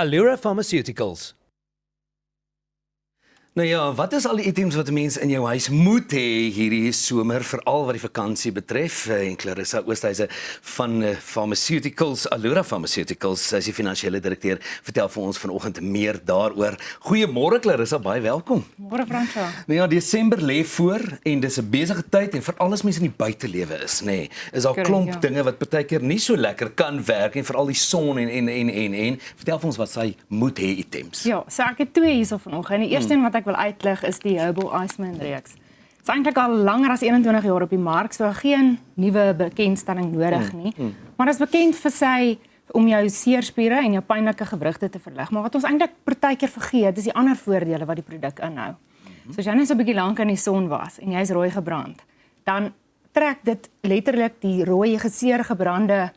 Allura Pharmaceuticals. Nou ja, wat is al die items wat 'n mens in jou huis moet hê hierdie somer, veral wat die vakansie betref? En Clarissa Oosthuizen van Pharmaceuticals, Allura Pharmaceuticals, sy is die finansiële direkteur, vertel vir ons vanoggend meer daaroor. Goeiemôre Clarissa, baie welkom. Môre Fransja. Nou ja, Desember lê voor en dis 'n besige tyd en veral as mense in die buitelewe is, nê. Nee, is daar klomp dinge wat partykeer nie so lekker kan werk en veral die son en vertel vir ons wat sy moet hê items. Ja, so ek het twee hierso vanoggend. Die eerste een wat ek wil uitlig is die Herbal Iceman reeks. Dit is eintlik al langer as 21 jaar op die mark, so geen nuwe bekendstelling nodig nie. Maar dit is bekend vir sy om jou seerspiere en jou pynlike gewrigte te verlig. Maar wat ons eintlik partykeer vergeet, is die ander voordele wat die produk inhou. So as jy net so 'n bietjie lank in die son was en jy's rooi gebrand, dan trek dit letterlik die rooi geseer gebrande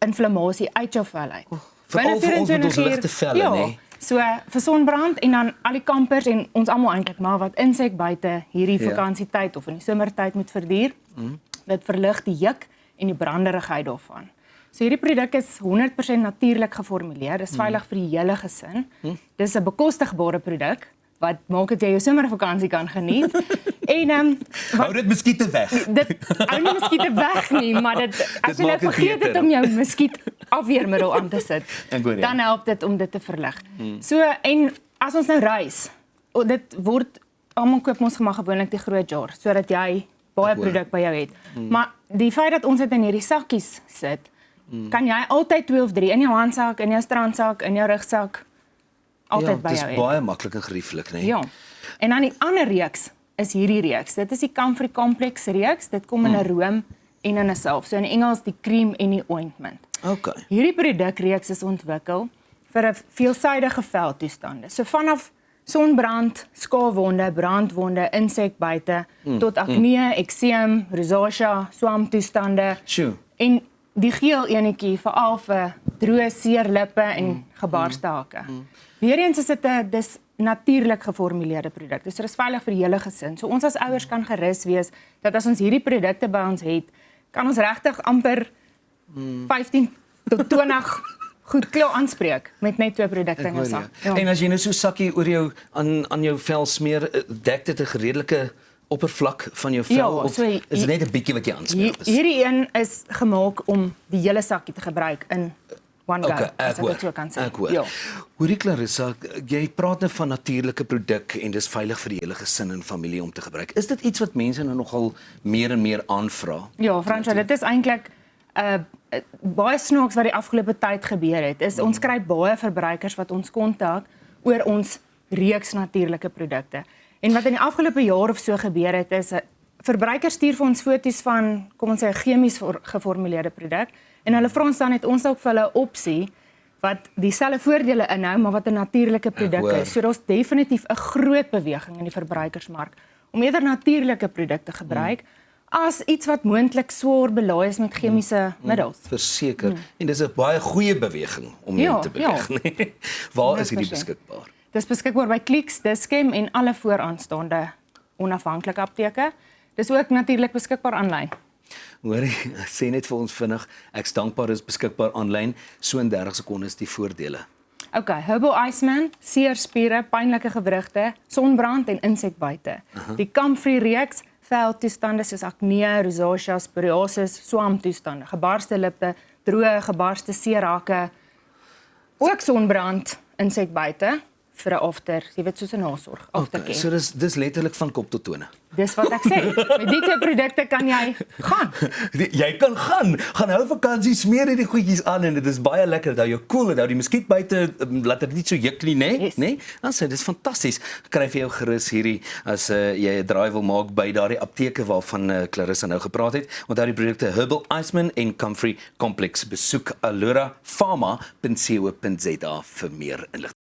inflammasie uit jou vel uit. Veral vir ons met ons ligte velle, ja, nê. So vir sonbrand en dan al die kampers en ons almal eintlik maar wat insek buite hierdie vakansietyd of in die somertyd moet verduur. Dit verlig die juk en die branderigheid daarvan. So hierdie produk is 100% natuurlik geformuleer. Dis veilig vir die hele gesin. Dis 'n bekostigbare produk wat maak dat jy jou somervakansie kan geniet. En hou dit muskiete weg. Dit hou nie muskiete weg nie, maar dit as jy nou vergeet het om jou muskiet afweermiddel aan te sit, dan help dit om dit te verlig. So en as ons nou reis, dit word almal koop ons gewoonlik die groot jar sodat jy baie produk by jou het. Maar die feit dat ons dit in hierdie sakkies sit, kan jy altyd 2 of 3 in jou handsak, in jou strandsak, in jou rugsak altyd by jou hê. Dit is baie maklik en gerieflik, né? Ja. En dan die ander reeks is hierdie reeks. Dit is die Comfrey Complex reeks. Dit kom in 'n room en in 'n salf. So in Engels die cream en die ointment. Okay. Hierdie produkreeks is ontwikkel vir 'n veelsidige veltoestande. So vanaf sonbrand, skaafwonde, brandwonde, insekbyte tot akne, ekseem, rosacea, swamtoestande. En die geel enetjie veral vir droë seerlippe en gebarste hake. Weereens is dit 'n dis natuurlik geformuleerde produk. Dus dit is veilig vir die hele gesin. So ons as ouers kan gerus wees dat as ons hierdie produkte by ons het, kan ons regtig amper 15 tot 20 goed klaar aanspreek met net 2 produkte in 'n sak. Ja. En as jy nou so sakkie oor jou aan jou vel smeer, dek dit 'n redelike oppervlak van jou vel, ja, of so, is dit net 'n bietjie wat jy aanspreek? Hierdie een is gemaak om die hele sakkie te gebruik in one go, as ek dit so kan sê. Ja. Hoorie Clarissa, jy praat nou van natuurlike produk en dis veilig vir die hele gesin en familie om te gebruik. Is dit iets wat mense nou nogal meer en meer aanvra? Ja, Fransja, dit is eintlik baie snaaks wat die afgelope tyd gebeur het. Ons kry baie verbruikers wat ons kontak oor ons reeks natuurlike produkte. En wat in die afgelope jaar of so gebeur het is verbruikers stuur vir ons foto's van, kom ons sê, 'n chemies geformuleerde produk en hulle vra ons dan het ons ook vir hulle 'n opsie wat dieselfde voordele inhou maar wat 'n natuurlike produk is. So daar's definitief 'n groot beweging in die verbruikersmark om eerder natuurlike produkte te gebruik as iets wat moontlik swaar belaai is met chemiese middels. Verseker. En dis 'n baie goeie beweging om mee te beweeg, nee. Waar is hierdie beskikbaar? Dis beskikbaar by Clicks, Dischem en alle vooraanstaande onafhanklike apteke. Dis ook natuurlik beskikbaar aanlyn. Hoorie, sê net vir ons vinnig, ek's dankbaar is beskikbaar aanlyn, so in 30 sekondes die voordele. Okay, Herbal Iceman, seerspiere, pynlike gewrigte, sonbrand en insekbyte. Die Comfrey reeks, veltoestande soos akne, rosacea, psoriasis, swamtoestande, gebarste lippe, droë gebarste seerhake, ook sonbrand, insekbyte vir 'n after, jy weet soos 'n nasorg, aftercare. So dis letterlik van kop tot tone. Dis wat ek sê. Met die 2 produkte kan jy gaan. Jy kan gaan hou vakansie, smeer hierdie goedjies aan en dit is baie lekker. Dat jou cool, dat die muskiet buite laat dit nie so juk nie, né? Yes. Né? Dan sê dis fantasties. Kry vir jou gerus hierdie as jy 'n draai wil maak by daardie apteke waarvan Clarissa nou gepraat het. Onthou die produkte Herbal Iceman en Comfrey Complex. Besoek allurapharma.co.za vir meer inligting.